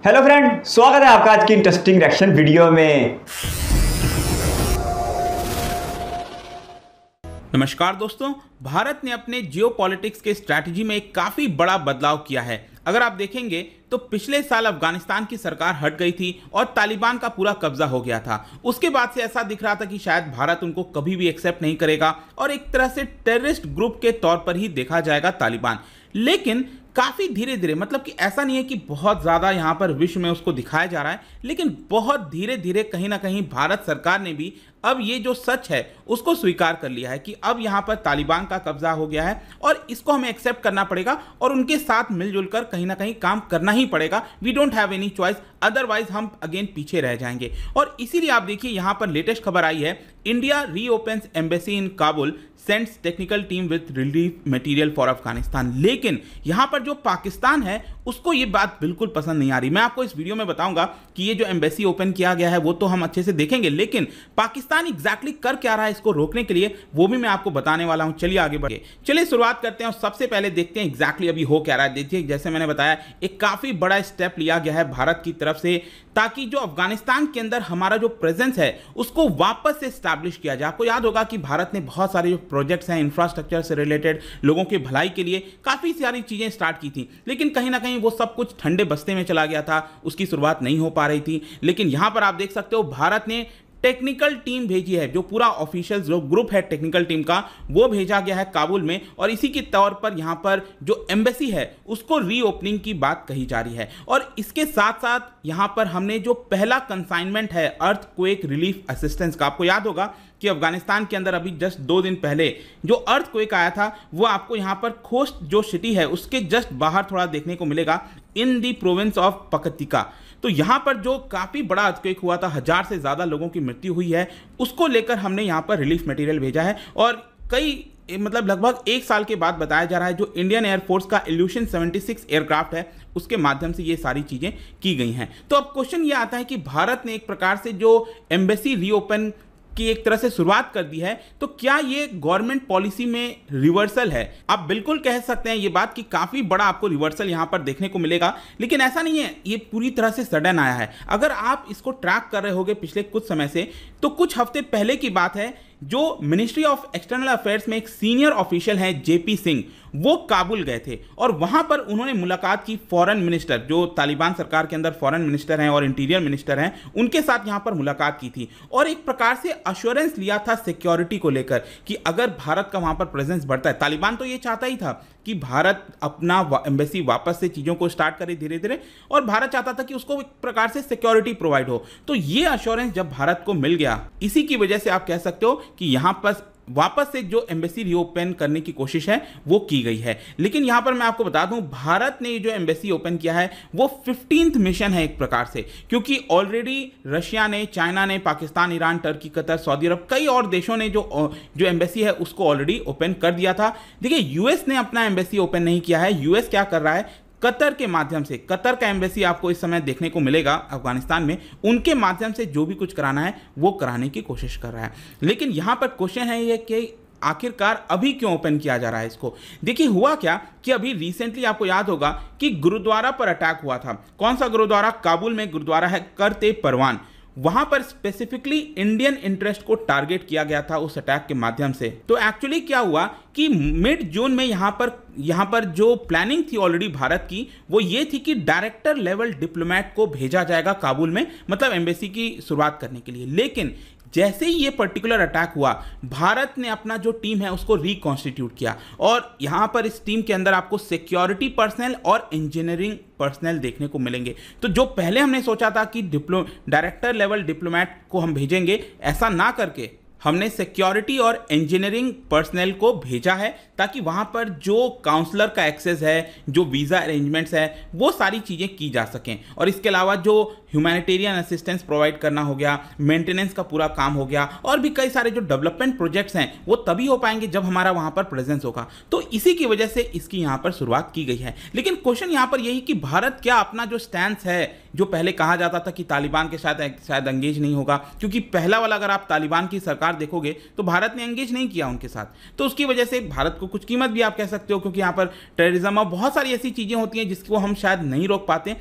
Hello friend, स्वागत है आपका आज की इंटरेस्टिंग रिएक्शन वीडियो में। नमस्कार दोस्तों, भारत ने अपने जियोपॉलिटिक्स के स्ट्रैटेजी में एक काफी बड़ा बदलाव किया है। अगर आप देखेंगे तो पिछले साल अफगानिस्तान की सरकार हट गई थी और तालिबान का पूरा कब्जा हो गया था। उसके बाद से ऐसा दिख रहा था कि शायद भारत उनको कभी भी एक्सेप्ट नहीं करेगा और एक तरह से टेररिस्ट ग्रुप के तौर पर ही देखा जाएगा तालिबान। लेकिन काफी धीरे धीरे, मतलब कि ऐसा नहीं है कि बहुत ज्यादा यहां पर विश्व में उसको दिखाया जा रहा है, लेकिन बहुत धीरे धीरे कहीं ना कहीं भारत सरकार ने भी अब ये जो सच है उसको स्वीकार कर लिया है कि अब यहां पर तालिबान का कब्जा हो गया है और इसको हमें एक्सेप्ट करना पड़ेगा और उनके साथ मिलजुल कर कहीं ना कहीं काम करना ही पड़ेगा। We don't have any choice, otherwise हम अगेन पीछे रह जाएंगे। और इसीलिए आप देखिए यहां पर लेटेस्ट खबर आई है, India reopens embassy in Kabul, sends technical team with relief material for Afghanistan. लेकिन यहां पर जो पाकिस्तान है उसको ये बात बिल्कुल पसंद नहीं आ रही। मैं आपको इस वीडियो में बताऊंगा कि ये जो एम्बेसी ओपन किया गया है वो तो हम अच्छे से देखेंगे, लेकिन पाकिस्तान एग्जैक्टली कर क्या रहा है इसको रोकने के लिए वो भी मैं आपको बताने वाला हूं। चलिए आगे बढ़े, चलिए शुरुआत करते हैं और सबसे पहले देखते हैं एग्जैक्टली अभी हो क्या रहा है। देखिए जैसे मैंने बताया, एक काफी बड़ा स्टेप लिया गया है भारत की तरफ से ताकि जो अफगानिस्तान के अंदर हमारा जो प्रेजेंस है उसको वापस से स्टैब्लिश किया जाए। आपको याद होगा कि भारत ने बहुत सारे जो प्रोजेक्ट्स हैं इंफ्रास्ट्रक्चर से रिलेटेड, लोगों के भलाई के लिए काफी सारी चीजें स्टार्ट की थी, लेकिन कहीं ना कहीं वो सब कुछ ठंडे बस्ते में चला गया था, उसकी शुरुआत नहीं हो पा रही थी। लेकिन यहां पर आप देख सकते हो भारत ने टेक्निकल टीम भेजी है, जो पूरा ऑफिशियल जो ग्रुप है टेक्निकल टीम का वो भेजा गया है काबुल में, और इसी के तौर पर यहां पर जो एम्बेसी है उसको रीओपनिंग की बात कही जा रही है। और इसके साथ साथ यहां पर हमने जो पहला कंसाइनमेंट है अर्थक्वेक रिलीफ असिस्टेंस का, आपको याद होगा कि अफगानिस्तान के अंदर अभी जस्ट 2 दिन पहले जो अर्थक्वेक आया था वो आपको यहां पर खोस्ट जो सिटी है उसके जस्ट बाहर थोड़ा देखने को मिलेगा, इन दी प्रोविंस ऑफ पकतिका। तो यहां पर जो काफी बड़ा अर्थक्वेक हुआ था, 1000 से ज्यादा लोगों की मृत्यु हुई है, उसको लेकर हमने यहां पर रिलीफ मटेरियल भेजा है। और कई मतलब लगभग 1 साल के बाद बताया जा रहा है जो इंडियन एयरफोर्स का इल्यूशन 76 एयरक्राफ्ट है उसके माध्यम से ये सारी चीजें की गई हैं। तो अब क्वेश्चन ये आता है कि भारत ने एक प्रकार से जो एम्बेसी रीओपन की एक तरह से शुरुआत कर दी है, तो क्या ये गवर्नमेंट पॉलिसी में रिवर्सल है? आप बिल्कुल कह सकते हैं ये बात कि काफी बड़ा आपको रिवर्सल यहां पर देखने को मिलेगा, लेकिन ऐसा नहीं है ये पूरी तरह से सडन आया है। अगर आप इसको ट्रैक कर रहे होगे पिछले कुछ समय से, तो कुछ हफ्ते पहले की बात है, जो मिनिस्ट्री ऑफ एक्सटर्नल अफेयर्स में एक सीनियर ऑफिशियल है जेपी सिंह, वो काबुल गए थे और वहां पर उन्होंने मुलाकात की फॉरेन मिनिस्टर, जो तालिबान सरकार के अंदर फॉरेन मिनिस्टर हैं और इंटीरियर मिनिस्टर हैं, उनके साथ यहां पर मुलाकात की थी और एक प्रकार से अश्योरेंस लिया था सिक्योरिटी को लेकर कि अगर भारत का वहां पर प्रेजेंस बढ़ता है, तालिबान तो ये चाहता ही था कि भारत अपना एम्बेसी वापस से चीजों को स्टार्ट करे धीरे धीरे, और भारत चाहता था कि उसको एक प्रकार से सिक्योरिटी प्रोवाइड हो। तो ये अश्योरेंस जब भारत को मिल गया, इसी की वजह से आप कह सकते हो कि यहां पर वापस से जो एम्बेसी रीओपन करने की कोशिश है वो की गई है। लेकिन यहां पर मैं आपको बता दूं, भारत ने जो एम्बेसी ओपन किया है वो 15th मिशन है एक प्रकार से, क्योंकि ऑलरेडी रशिया ने, चाइना ने, Pakistan, Iran, Turkey, Qatar, Saudi Arabia, कई और देशों ने जो एम्बेसी है उसको ऑलरेडी ओपन कर दिया था। देखिए यूएस ने अपना एम्बेसी ओपन नहीं किया है। यूएस क्या कर रहा है, कतर के माध्यम से, कतर का एम्बेसी आपको इस समय देखने को मिलेगा अफगानिस्तान में, उनके माध्यम से जो भी कुछ कराना है वो कराने की कोशिश कर रहा है। लेकिन यहां पर क्वेश्चन है ये कि आखिरकार अभी क्यों ओपन किया जा रहा है इसको। देखिए हुआ क्या कि अभी रिसेंटली आपको याद होगा कि गुरुद्वारा पर अटैक हुआ था। कौन सा गुरुद्वारा? काबुल में गुरुद्वारा है करते परवान, वहां पर स्पेसिफिकली इंडियन इंटरेस्ट को टारगेट किया गया था उस अटैक के माध्यम से। तो एक्चुअली क्या हुआ कि मिड जून में यहां पर जो प्लानिंग थी ऑलरेडी भारत की, वो ये थी कि डायरेक्टर लेवल डिप्लोमेट को भेजा जाएगा काबुल में, मतलब एम्बेसी की शुरुआत करने के लिए। लेकिन जैसे ही ये पर्टिकुलर अटैक हुआ, भारत ने अपना जो टीम है उसको रिकॉन्स्टिट्यूट किया और यहां पर इस टीम के अंदर आपको सिक्योरिटी पर्सनल और इंजीनियरिंग पर्सनल देखने को मिलेंगे। तो जो पहले हमने सोचा था कि डायरेक्टर लेवल डिप्लोमेट को हम भेजेंगे, ऐसा ना करके हमने सिक्योरिटी और इंजीनियरिंग पर्सनल को भेजा है ताकि वहां पर जो काउंसलर का एक्सेस है, जो वीज़ा अरेंजमेंट्स है, वो सारी चीज़ें की जा सकें। और इसके अलावा जो ह्यूमैनिटेरियन असिस्टेंस प्रोवाइड करना हो गया, मेंटेनेंस का पूरा काम हो गया, और भी कई सारे जो डेवलपमेंट प्रोजेक्ट्स हैं वो तभी हो पाएंगे जब हमारा वहां पर प्रेजेंस होगा। तो इसी की वजह से इसकी यहां पर शुरुआत की गई है। लेकिन क्वेश्चन यहां पर यही कि भारत क्या अपना जो स्टैंड है, जो पहले कहा जाता था कि तालिबान के साथ शायद एंगेज नहीं होगा, क्योंकि पहला वाला अगर आप तालिबान की सरकार देखोगे तो भारत ने एंगेज नहीं किया उनके साथ, तो उसकी वजह से भारत को कुछ कीमत भी आप कह सकते हो, क्योंकि यहाँ पर टेररिज्म और बहुत सारी ऐसी चीज़ें होती हैं जिसको हम शायद नहीं रोक पाते।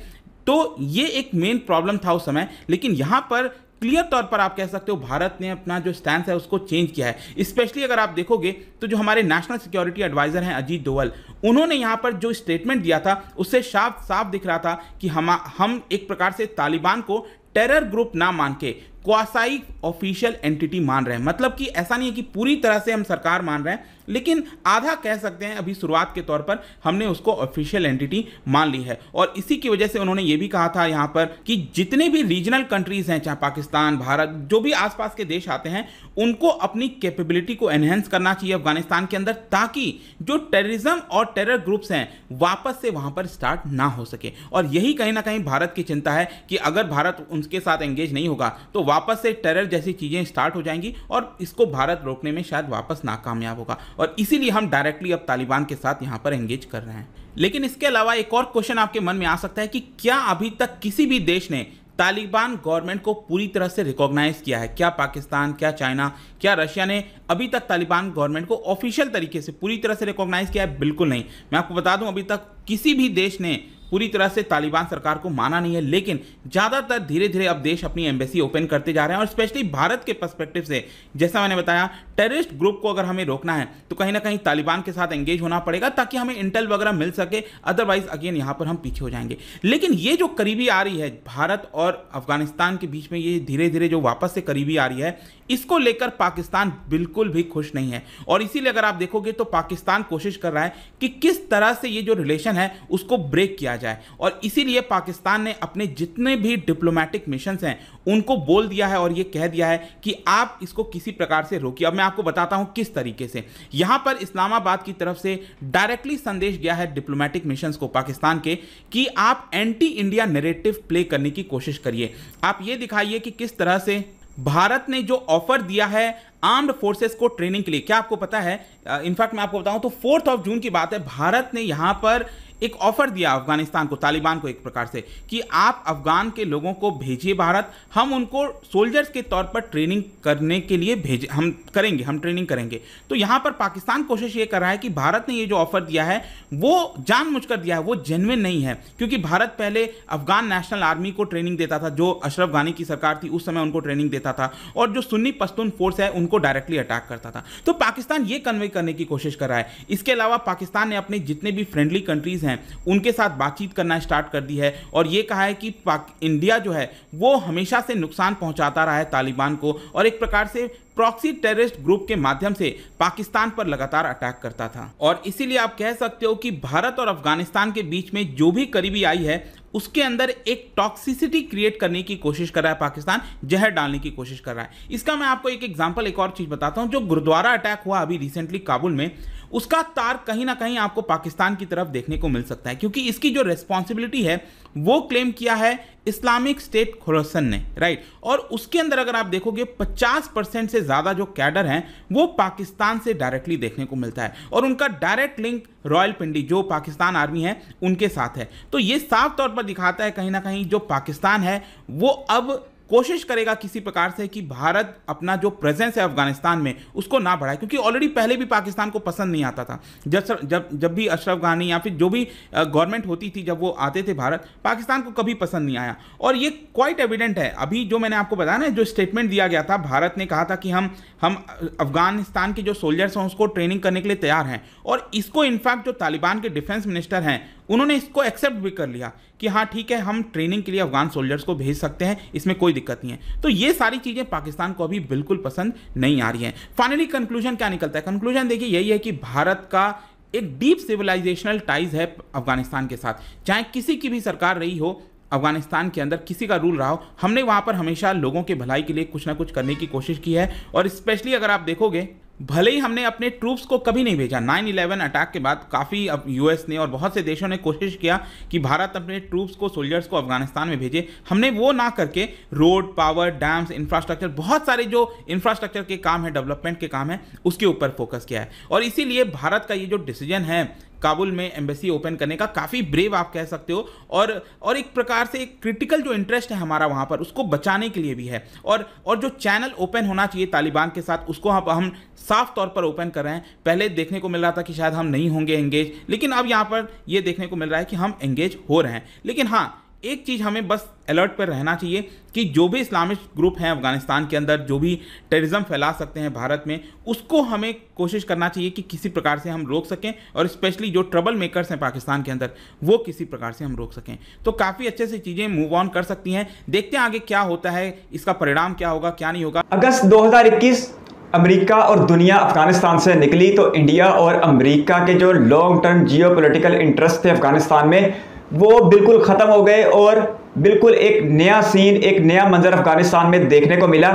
तो ये एक मेन प्रॉब्लम था उस समय। लेकिन यहां पर क्लियर तौर पर आप कह सकते हो भारत ने अपना जो स्टैंड है उसको चेंज किया है। स्पेशली अगर आप देखोगे तो जो हमारे नेशनल सिक्योरिटी एडवाइजर हैं अजीत डोवल, उन्होंने यहां पर जो स्टेटमेंट दिया था उससे साफ दिख रहा था कि हम एक प्रकार से तालिबान को टेरर ग्रुप ना मान के क्वासाई ऑफिशियल एंटिटी मान रहे हैं। मतलब कि ऐसा नहीं है कि पूरी तरह से हम सरकार मान रहे हैं, लेकिन आधा कह सकते हैं अभी शुरुआत के तौर पर हमने उसको ऑफिशियल एंटिटी मान ली है। और इसी की वजह से उन्होंने ये भी कहा था यहाँ पर कि जितने भी रीजनल कंट्रीज हैं, चाहे पाकिस्तान, भारत, जो भी आसपास के देश आते हैं, उनको अपनी कैपेबिलिटी को एनहेंस करना चाहिए अफगानिस्तान के अंदर, ताकि जो टेररिज्म और टेरर ग्रुप्स हैं वापस से वहां पर स्टार्ट ना हो सके। और यही कहीं ना कहीं भारत की चिंता है कि अगर भारत उनके साथ एंगेज नहीं होगा तो वापस से टेरर जैसी चीजें स्टार्ट हो जाएंगी और इसको भारत रोकने में शायद वापस नाकामयाब होगा। और इसीलिए हम डायरेक्टली अब तालिबान के साथ यहां पर एंगेज कर रहे हैं। लेकिन इसके अलावा एक और क्वेश्चन आपके मन में आ सकता है कि क्या अभी तक किसी भी देश ने तालिबान गवर्नमेंट को पूरी तरह से रिकॉग्नाइज किया है? क्या पाकिस्तान, क्या चाइना, क्या रशिया ने अभी तक तालिबान गवर्नमेंट को ऑफिशियल तरीके से पूरी तरह से रिकॉग्नाइज किया है? बिल्कुल नहीं। मैं आपको बता दूं, अभी तक किसी भी देश ने पूरी तरह से तालिबान सरकार को माना नहीं है। लेकिन ज्यादातर धीरे धीरे अब देश अपनी एम्बेसी ओपन करते जा रहे हैं। और स्पेशली भारत के पर्सपेक्टिव से, जैसा मैंने बताया, टेररिस्ट ग्रुप को अगर हमें रोकना है तो कहीं ना कहीं तालिबान के साथ एंगेज होना पड़ेगा ताकि हमें इंटेल वगैरह मिल सके, अदरवाइज अगेन यहां पर हम पीछे हो जाएंगे। लेकिन ये जो करीबी आ रही है भारत और अफगानिस्तान के बीच में, ये धीरे धीरे जो वापस से करीबी आ रही है, इसको लेकर पाकिस्तान बिल्कुल भी खुश नहीं है। और इसीलिए अगर आप देखोगे तो पाकिस्तान कोशिश कर रहा है कि किस तरह से ये जो रिलेशन है उसको ब्रेक किया जाए। और इसीलिए पाकिस्तान ने अपने जितने भी डिप्लोमेटिक मिशंस हैं उनको बोल दिया है और ये कह दिया है कि आप इसको किसी प्रकार से रोकिए। अब मैं आपको बताता हूं किस तरीके से। यहां पर इस्लामाबाद की तरफ से डायरेक्टली संदेश गया है डिप्लोमेटिक मिशंस को पाकिस्तान के कि आप एंटी इंडिया नैरेटिव प्ले करने की कोशिश करिए। आप ये दिखाइए कि किस तरह से भारत ने जो ऑफर दिया है आर्म्ड फोर्सेस को ट्रेनिंग के लिए। क्या आपको पता है, इनफैक्ट मैं आपको बताऊं तो 4 जून की बात है, भारत ने यहां पर एक ऑफर दिया अफगानिस्तान को, तालिबान को, एक प्रकार से कि आप अफगान के लोगों को भेजिए भारत, हम उनको सोल्जर्स के तौर पर ट्रेनिंग करने के लिए भेजे, हम ट्रेनिंग करेंगे। तो यहां पर पाकिस्तान कोशिश ये कर रहा है कि भारत ने ये जो ऑफर दिया है वो जानबूझकर दिया है, वो जेन्युइन नहीं है। क्योंकि भारत पहले अफगान नेशनल आर्मी को ट्रेनिंग देता था, जो अशरफ गानी की सरकार थी उस समय उनको ट्रेनिंग देता था, और जो सुन्नी पश्तून फोर्स है उनको डायरेक्टली अटैक करता था। तो पाकिस्तान ये कन्वे करने की कोशिश कर रहा है। इसके अलावा पाकिस्तान ने अपने जितने भी फ्रेंडली कंट्रीज हैं उनके साथ बातचीत करना स्टार्ट कर दी है और ये कहा है कि इंडिया जो है वो हमेशा से नुकसान पहुंचाता रहा है तालिबान को, और एक प्रकार से प्रॉक्सी टेररिस्ट ग्रुप के माध्यम से पाकिस्तान पर लगातार अटैक करता था। और इसीलिए आप कह सकते हो कि भारत और अफगानिस्तान के बीच में जो भी करीबी आई है उसके अंदर एक टॉक्सिसिटी क्रिएट करने की कोशिश कर रहा है पाकिस्तान, जहर डालने की कोशिश कर रहा है। इसका मैं आपको एक एग्जांपल, एक और चीज बताता हूं। जो गुरुद्वारा अटैक हुआ अभी रिसेंटली काबुल में, उसका तार कहीं ना कहीं आपको पाकिस्तान की तरफ देखने को मिल सकता है, क्योंकि इसकी जो रिस्पॉन्सिबिलिटी है वो क्लेम किया है इस्लामिक स्टेट खुरासान ने, राइट। और उसके अंदर अगर आप देखोगे 50% से ज्यादा जो कैडर हैं वो पाकिस्तान से डायरेक्टली देखने को मिलता है, और उनका डायरेक्ट लिंक रावलपिंडी जो पाकिस्तान आर्मी है उनके साथ है। तो ये साफ तौर पर दिखाता है कहीं ना कहीं जो पाकिस्तान है वो अब कोशिश करेगा किसी प्रकार से कि भारत अपना जो प्रेजेंस है अफगानिस्तान में उसको ना बढ़ाए, क्योंकि ऑलरेडी पहले भी पाकिस्तान को पसंद नहीं आता था। जब भी अशरफ गानी या फिर जो भी गवर्नमेंट होती थी, जब वो आते थे भारत, पाकिस्तान को कभी पसंद नहीं आया। और ये क्वाइट एविडेंट है। अभी जो मैंने आपको बताया ना, जो स्टेटमेंट दिया गया था, भारत ने कहा था कि हम अफगानिस्तान के जो सोल्जर्स हैं उसको ट्रेनिंग करने के लिए तैयार हैं, और इसको इनफैक्ट जो तालिबान के डिफेंस मिनिस्टर हैं उन्होंने इसको एक्सेप्ट भी कर लिया कि हाँ ठीक है, हम ट्रेनिंग के लिए अफगान सोल्जर्स को भेज सकते हैं, इसमें कोई दिक्कत नहीं है। तो ये सारी चीजें पाकिस्तान को अभी बिल्कुल पसंद नहीं आ रही हैं। फाइनली कंक्लूजन क्या निकलता है? कंक्लूजन देखिए यही है कि भारत का एक डीप सिविलाइजेशनल टाइज है अफगानिस्तान के साथ। चाहे किसी की भी सरकार रही हो अफगानिस्तान के अंदर, किसी का रूल रहा हो, हमने वहां पर हमेशा लोगों के भलाई के लिए कुछ ना कुछ करने की कोशिश की है। और स्पेशली अगर आप देखोगे, भले ही हमने अपने ट्रूप्स को कभी नहीं भेजा, 9/11 अटैक के बाद काफ़ी अब यूएस ने और बहुत से देशों ने कोशिश किया कि भारत अपने ट्रूप्स को, सोल्जर्स को अफगानिस्तान में भेजे। हमने वो ना करके रोड, पावर, डैम्स, इंफ्रास्ट्रक्चर, बहुत सारे जो इंफ्रास्ट्रक्चर के काम है, डेवलपमेंट के काम है, उसके ऊपर फोकस किया है। और इसीलिए भारत का ये जो डिसीजन है काबुल में एम्बेसी ओपन करने का, काफ़ी ब्रेव आप कह सकते हो, और एक प्रकार से एक क्रिटिकल जो इंटरेस्ट है हमारा वहाँ पर, उसको बचाने के लिए भी है। और जो चैनल ओपन होना चाहिए तालिबान के साथ, उसको हम साफ तौर पर ओपन कर रहे हैं। पहले देखने को मिल रहा था कि शायद हम नहीं होंगे एंगेज, लेकिन अब यहाँ पर ये देखने को मिल रहा है कि हम एंगेज हो रहे हैं। लेकिन हाँ, एक चीज़ हमें बस अलर्ट पर रहना चाहिए कि जो भी इस्लामिक ग्रुप हैं अफगानिस्तान के अंदर, जो भी टेररिज्म फैला सकते हैं भारत में, उसको हमें कोशिश करना चाहिए कि किसी प्रकार से हम रोक सकें, और स्पेशली जो ट्रबल मेकर्स हैं पाकिस्तान के अंदर, वो किसी प्रकार से हम रोक सकें। तो काफ़ी अच्छे से चीज़ें मूव ऑन कर सकती हैं। देखते हैं आगे क्या होता है, इसका परिणाम क्या होगा, क्या नहीं होगा। अगस्त 2021 अमेरिका और दुनिया अफगानिस्तान से निकली तो इंडिया और अमेरिका के जो लॉन्ग टर्म जियोपॉलिटिकल इंटरेस्ट थे अफगानिस्तान में, वो बिल्कुल ख़त्म हो गए और बिल्कुल एक नया सीन, एक नया मंजर अफगानिस्तान में देखने को मिला।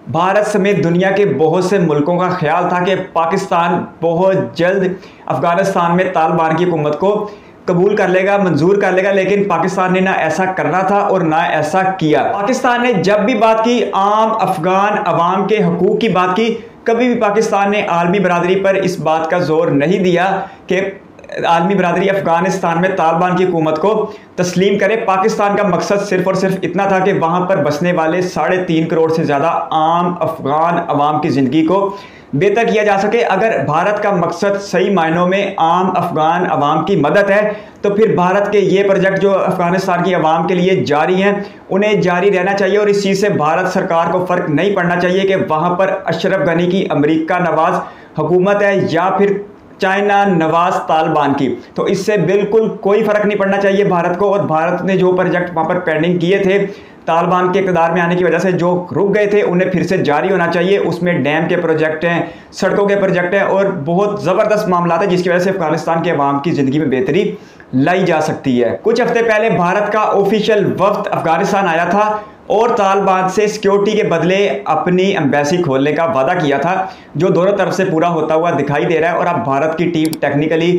भारत समेत दुनिया के बहुत से मुल्कों का ख्याल था कि पाकिस्तान बहुत जल्द अफगानिस्तान में तालिबान की हुकूमत को कबूल कर लेगा, मंजूर कर लेगा, लेकिन पाकिस्तान ने ना ऐसा करना था और ना ऐसा किया। पाकिस्तान ने जब भी बात की आम अफगान अवाम के हकूक़ की बात की, कभी भी पाकिस्तान ने आलमी बरादरी पर इस बात का जोर नहीं दिया कि आलमी बरादरी अफगानिस्तान में तालिबान की हुकूमत को तस्लीम करे। पाकिस्तान का मकसद सिर्फ और सिर्फ इतना था कि वहाँ पर बसने वाले 3.5 करोड़ से ज़्यादा आम अफगान अवाम की ज़िंदगी को बेहतर किया जा सके। अगर भारत का मकसद सही मायनों में आम अफगान अवाम की मदद है, तो फिर भारत के ये प्रोजेक्ट जो अफगानिस्तान की अवाम के लिए जारी हैं, उन्हें जारी रहना चाहिए। और इस चीज़ से भारत सरकार को फ़र्क नहीं पड़ना चाहिए कि वहाँ पर अशरफ गनी की अमेरिका नवाज हुकूमत है या फिर चाइना नवाज तालिबान की। तो इससे बिल्कुल कोई फ़र्क नहीं पड़ना चाहिए भारत को। और भारत ने जो प्रोजेक्ट वहाँ पर पेंडिंग किए थे तालिबान के इक़्तिदार में आने की वजह से, जो रुक गए थे, उन्हें फिर से जारी होना चाहिए। उसमें डैम के प्रोजेक्ट हैं, सड़कों के प्रोजेक्ट हैं और बहुत ज़बरदस्त मामला है जिसकी वजह से अफगानिस्तान के अवाम की ज़िंदगी में बेहतरी लाई जा सकती है। कुछ हफ्ते पहले भारत का ऑफिशियल वफ्द अफगानिस्तान आया था और तालिबान से सिक्योरिटी के बदले अपनी एम्बेसी खोलने का वादा किया था, जो दोनों तरफ से पूरा होता हुआ दिखाई दे रहा है। और अब भारत की टीम टेक्निकली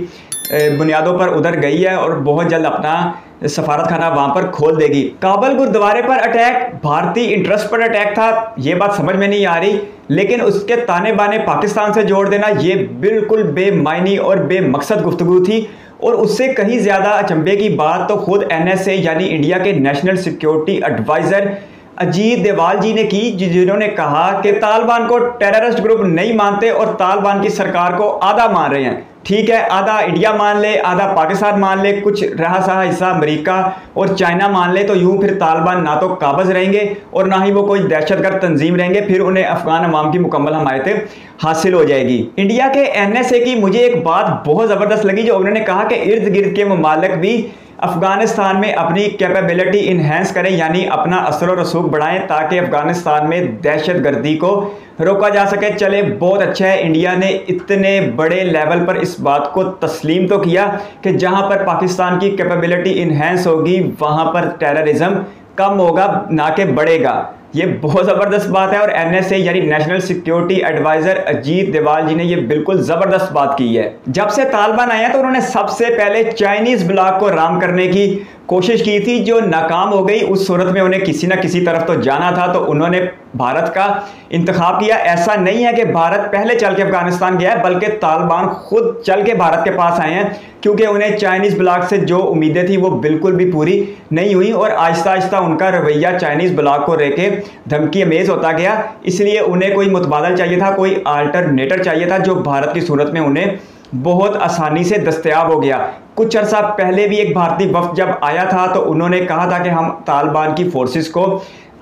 बुनियादों पर उधर गई है और बहुत जल्द अपना सफारत खाना वहां पर खोल देगी। काबुल गुरुद्वारे पर अटैक भारतीय इंटरेस्ट पर अटैक था, ये बात समझ में नहीं आ रही, लेकिन उसके ताने बाने पाकिस्तान से जोड़ देना ये बिल्कुल बेमायनी और बेमकसद गुफ्तगू थी। और उससे कहीं ज़्यादा अचंभे की बात तो खुद NSA यानी इंडिया के national security adviser Ajit Doval ji ने की, जिन्होंने कहा कि तालिबान को टेररिस्ट ग्रुप नहीं मानते और तालिबान की सरकार को आधा मान रहे हैं। ठीक है, आधा इंडिया मान ले, आधा पाकिस्तान मान ले, कुछ रहा सहा हिस्सा अमेरिका और चाइना मान ले, तो यूं फिर तालिबान ना तो काबज रहेंगे और ना ही वो कोई दहशतगर्द तंजीम रहेंगे, फिर उन्हें अफगान अवाम की मुकम्मल हमायतें हासिल हो जाएगी। इंडिया के NSA की मुझे एक बात बहुत ज़बरदस्त लगी, जो उन्होंने कहा कि इर्द गिर्द के ममालिक भी अफगानिस्तान में अपनी कैपेबिलिटी इन्हेंस करें, यानी अपना असर और रसूख बढ़ाएं, ताकि अफगानिस्तान में दहशत गर्दी को रोका जा सके। चले, बहुत अच्छा है, इंडिया ने इतने बड़े लेवल पर इस बात को तस्लीम तो किया कि जहां पर पाकिस्तान की कैपेबिलिटी इन्हेंस होगी वहां पर टेररिज्म कम होगा, ना कि बढ़ेगा। ये बहुत ज़बरदस्त बात है और NSA यानी national security adviser Ajit Doval ji ने ये बिल्कुल ज़बरदस्त बात की है। जब से तालिबान आया तो उन्होंने सबसे पहले चाइनीज़ ब्लॉक को राम करने की कोशिश की थी, जो नाकाम हो गई। उस सूरत में उन्हें किसी न किसी तरफ तो जाना था, तो उन्होंने भारत का इंतखाब किया। ऐसा नहीं है कि भारत पहले चल के अफगानिस्तान गया है, बल्कि तालिबान खुद चल के भारत के पास आए हैं, क्योंकि उन्हें चाइनीज़ ब्लॉक से जो उम्मीदें थी वो बिल्कुल भी पूरी नहीं हुई और आहिस्ता आहिस्ता उनका रवैया चाइनीज़ ब्लॉक को लेके धमकी अमेज होता गया। इसलिए उन्हें कोई मुतबादल चाहिए था, कोई अल्टरनेटर चाहिए था, जो भारत की सूरत में उन्हें बहुत आसानी से दस्तयाब हो गया। कुछ अर्सा पहले भी एक भारतीय वफ्द जब आया था तो उन्होंने कहा था कि हम तालिबान की फोर्सेस को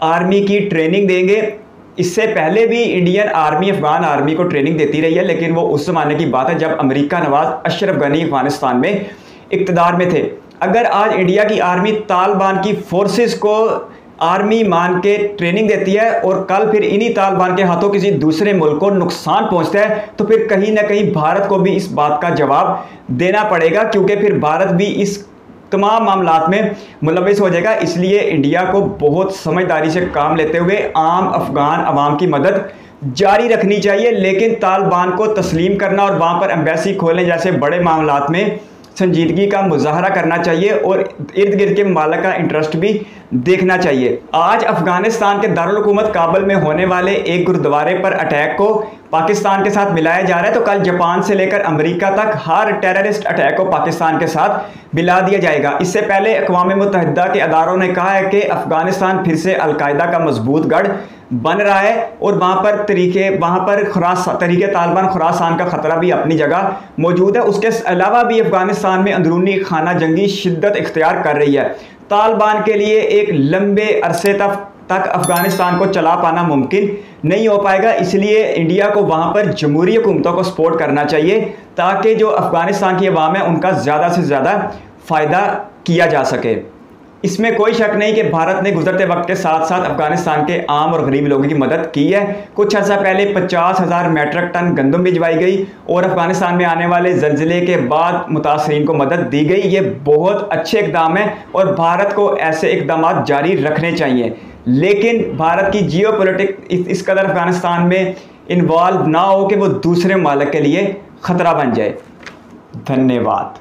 आर्मी की ट्रेनिंग देंगे। इससे पहले भी इंडियन आर्मी अफगान आर्मी को ट्रेनिंग देती रही है, लेकिन वो उस ज़माने की बात है जब अमेरिका नवाज अशरफ गनी अफगानिस्तान में इक़्तिदार में थे। अगर आज इंडिया की आर्मी तालिबान की फोर्सेस को आर्मी मान के ट्रेनिंग देती है और कल फिर इन्हीं तालिबान के हाथों किसी दूसरे मुल्क को नुकसान पहुंचता है, तो फिर कहीं ना कहीं भारत को भी इस बात का जवाब देना पड़ेगा, क्योंकि फिर भारत भी इस तमाम मामलात में मुलविस हो जाएगा। इसलिए इंडिया को बहुत समझदारी से काम लेते हुए आम अफगान अवाम की मदद जारी रखनी चाहिए, लेकिन तालिबान को तस्लीम करना और वहाँ पर एम्बेसी खोलने जैसे बड़े मामलात में संजीदगी का मुजाहरा करना चाहिए और इर्द गिर्द के ममालिक का इंटरेस्ट भी देखना चाहिए। आज अफगानिस्तान के दारुल हुकूमत काबुल में होने वाले एक गुरुद्वारे पर अटैक को पाकिस्तान के साथ मिलाया जा रहा है, तो कल जापान से लेकर अमेरिका तक हर टेररिस्ट अटैक को पाकिस्तान के साथ मिला दिया जाएगा। इससे पहले अक़वाम मुत्तहिदा के अदारों ने कहा है कि अफगानिस्तान फिर से अलकायदा का मजबूत गढ़ बन रहा है और वहाँ पर तरीके तालिबान खुरासान का ख़तरा भी अपनी जगह मौजूद है। उसके अलावा भी अफगानिस्तान में अंदरूनी खाना जंगी शिद्दत इख्तियार कर रही है। तालिबान के लिए एक लंबे अरसे तक अफगानिस्तान को चला पाना मुमकिन नहीं हो पाएगा। इसलिए इंडिया को वहाँ पर जमहूरी हुकूमतों को सपोर्ट करना चाहिए ताकि जो अफगानिस्तान की अवाम है उनका ज़्यादा से ज़्यादा फ़ायदा किया जा सके। इसमें कोई शक नहीं कि भारत ने गुजरते वक्त के साथ साथ अफगानिस्तान के आम और गरीब लोगों की मदद की है। कुछ अर्सा पहले 50,000 मीट्रिक टन गंदम भिजवाई गई और अफगानिस्तान में आने वाले जल्जले के बाद मुतासरीन को मदद दी गई। ये बहुत अच्छे इकदाम है और भारत को ऐसे इकदाम जारी रखने चाहिए। लेकिन भारत की जियो पॉलिटिक्स इस कदर अफगानिस्तान में इन्वॉल्व ना हो कि वो दूसरे मालिक के लिए ख़तरा बन जाए। धन्यवाद।